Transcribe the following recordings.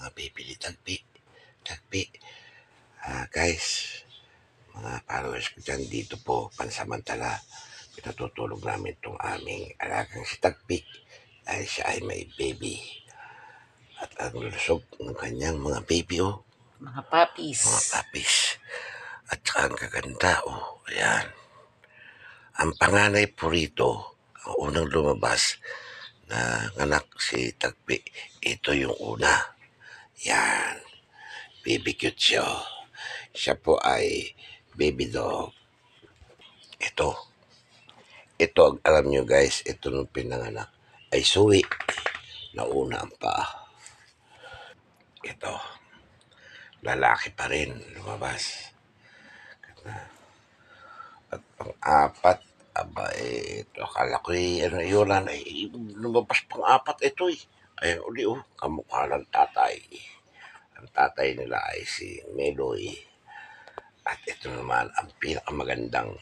mga baby ni Tagpi. Tagpi, guys, mga followers ko dyan, dito po, pansamantala, pinatutulog namin itong aming alagang si Tagpi dahil siya ay may baby. At ang lusog ng kanyang mga baby, Mga puppies. mga puppies. At saka ang kaganda, ayan. Ang panganay po rito, ang unang lumabas na anak si Tagpi, ito yung una. Yan, baby cute siya. Siya po ay baby dog. Ito, alam nyo guys, ito nung pinanganak ay suwi. Nauna ang paa. Ito, lalaki pa rin lumabas. At pang-apat, aba ito, akala ko ano yun, lumabas pang-apat ito Ayan uli kamukha ng tatay. Ang tatay nila ay si Meloy. At ito naman ang pinakamagandang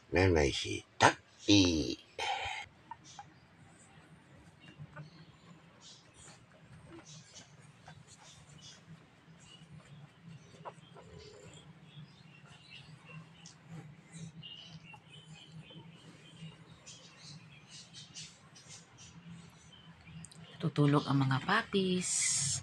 nanay, si Tagpi. Tutulog ang mga puppies.